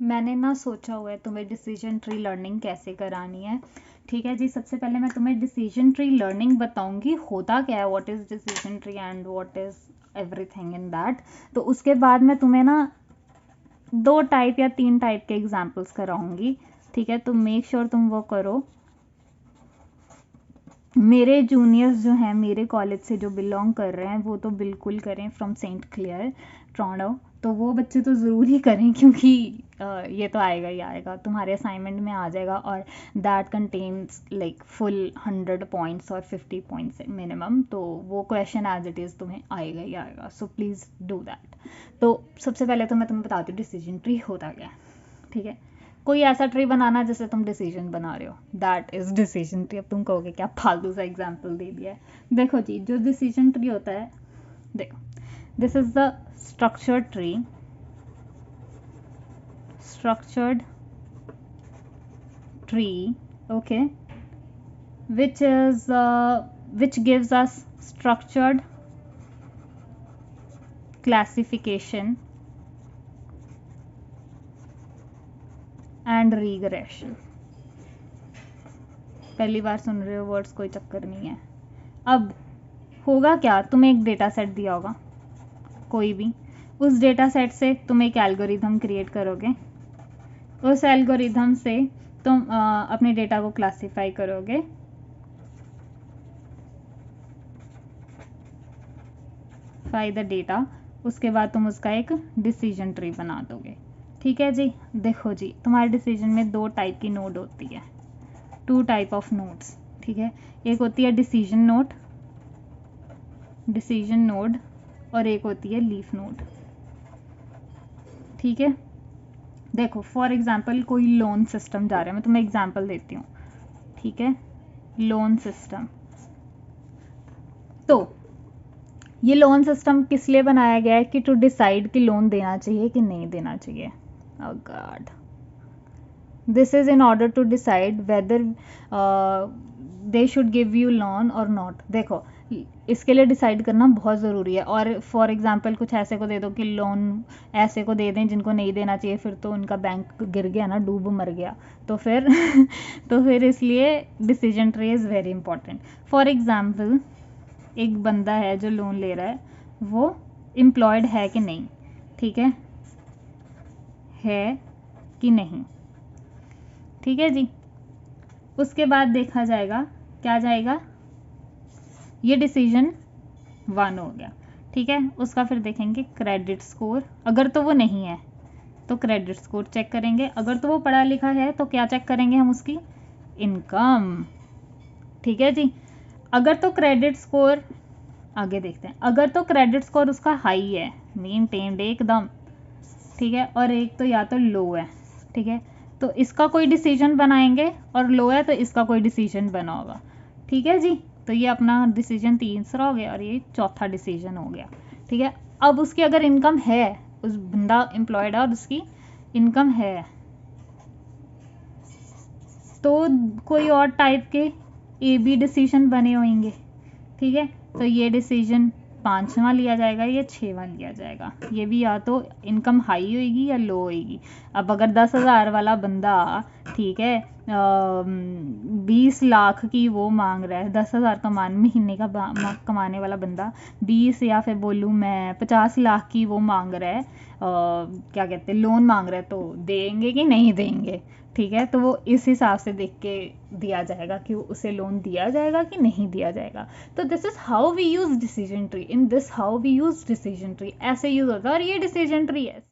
मैंने ना सोचा हुआ है तुम्हें डिसीजन ट्री लर्निंग कैसे करानी है। ठीक है जी, सबसे पहले मैं तुम्हें डिसीजन ट्री लर्निंग बताऊंगी होता क्या है, what is decision tree and what is everything in that. तो उसके बाद मैं तुम्हें ना 2 टाइप या 3 टाइप के एग्जाम्पल्स कराऊंगी। ठीक है, तो मेक श्योर तुम वो करो। मेरे जूनियर्स जो हैं मेरे कॉलेज से जो बिलोंग कर रहे हैं वो तो बिल्कुल करें, फ्रॉम सेंट क्लियर टोरंटो। तो वो बच्चे तो ज़रूर ही करें, क्योंकि ये तो आएगा ही आएगा, तुम्हारे असाइनमेंट में आ जाएगा। और that contains like full 100 points और 50 पॉइंट्स मिनिमम। तो वो क्वेश्चन एज इट इज़ तुम्हें आएगा ही आएगा, सो प्लीज़ डू दैट। तो सबसे पहले तो मैं तुम्हें बताती हूँ डिसीजन ट्री होता क्या है। ठीक है, कोई ऐसा ट्री बनाना जैसे तुम डिसीजन बना रहे हो, दैट इज डिसीजन ट्री। अब तुम कहोगे क्या फालतू सा एग्जाम्पल दे दिया है। देखो जी, जो डिसीजन ट्री होता है, देखो this is the structured tree, structured tree, okay, which gives us structured classification and regression। पहली बार सुन रहे हो वर्ड्स, कोई चक्कर नहीं है। अब होगा क्या, तुम्हें एक डेटा सेट दिया होगा कोई भी, उस डेटा सेट से तुम एक एल्गोरिथम क्रिएट करोगे, उस एल्गोरिथम से तुम अपने डेटा को क्लासिफाई करोगे, फाई द डेटा, उसके बाद तुम उसका एक डिसीजन ट्री बना दोगे। ठीक है जी, देखो जी, तुम्हारे डिसीजन में 2 टाइप की नोड होती है, 2 टाइप ऑफ नोड्स। ठीक है, एक होती है डिसीजन नोड और एक होती है लीफ नोड। ठीक है, देखो फॉर एग्जांपल कोई लोन सिस्टम जा रहा है, मैं तुम्हें एग्जांपल देती हूँ। ठीक है, लोन सिस्टम, तो ये लोन सिस्टम किस लिए बनाया गया है कि टू डिसाइड कि लोन देना चाहिए कि नहीं देना चाहिए। Oh god, this is in order to decide whether they should give you loan और नॉट। देखो इसके लिए डिसाइड करना बहुत ज़रूरी है। और फॉर एग्जांपल कुछ ऐसे को दे दो कि लोन ऐसे को दे दें जिनको नहीं देना चाहिए, फिर तो उनका बैंक गिर गया ना, डूब मर गया, तो फिर तो फिर इसलिए decision tree is very important. For example एक बंदा है जो लोन ले रहा है, वो एम्प्लॉयड है कि नहीं, ठीक है कि नहीं। ठीक है जी, उसके बाद देखा जाएगा क्या जाएगा, ये डिसीजन 1 हो गया। ठीक है, उसका फिर देखेंगे क्रेडिट स्कोर, अगर तो वो नहीं है तो क्रेडिट स्कोर चेक करेंगे, अगर तो वो पढ़ा लिखा है तो क्या चेक करेंगे हम, उसकी इनकम। ठीक है जी, अगर तो क्रेडिट स्कोर, आगे देखते हैं, अगर तो क्रेडिट स्कोर उसका हाई है, मेनटेन्ड एकदम, ठीक है, और एक तो या तो लो है, ठीक है, तो इसका कोई डिसीजन बनाएंगे, और लो है तो इसका कोई डिसीजन बना होगा। ठीक है जी, तो ये अपना डिसीजन 3 हो गया और ये 4था डिसीजन हो गया। ठीक है, अब उसकी अगर इनकम है, उस बंदा एम्प्लॉयड है और उसकी इनकम है, तो कोई और टाइप के ए बी डिसीजन बने होंगे। ठीक है, तो ये डिसीजन 5वां लिया जाएगा, ये 6वां लिया जाएगा। ये भी या तो इनकम हाई होएगी या लो होएगी। अब अगर 10,000 वाला बंदा, ठीक है, 20 लाख की वो मांग रहा है, 10,000 महीने का कमाने वाला बंदा 20 या फिर बोलूँ मैं 50 लाख की वो मांग रहा है, क्या कहते हैं, लोन मांग रहा है, तो देंगे कि नहीं देंगे। ठीक है, तो वो इस हिसाब से देख के दिया जाएगा कि उसे लोन दिया जाएगा कि नहीं दिया जाएगा। तो this is how we use decision tree, in this how we use decision tree, ऐसे यूज होता है और ये डिसीजन ट्री है।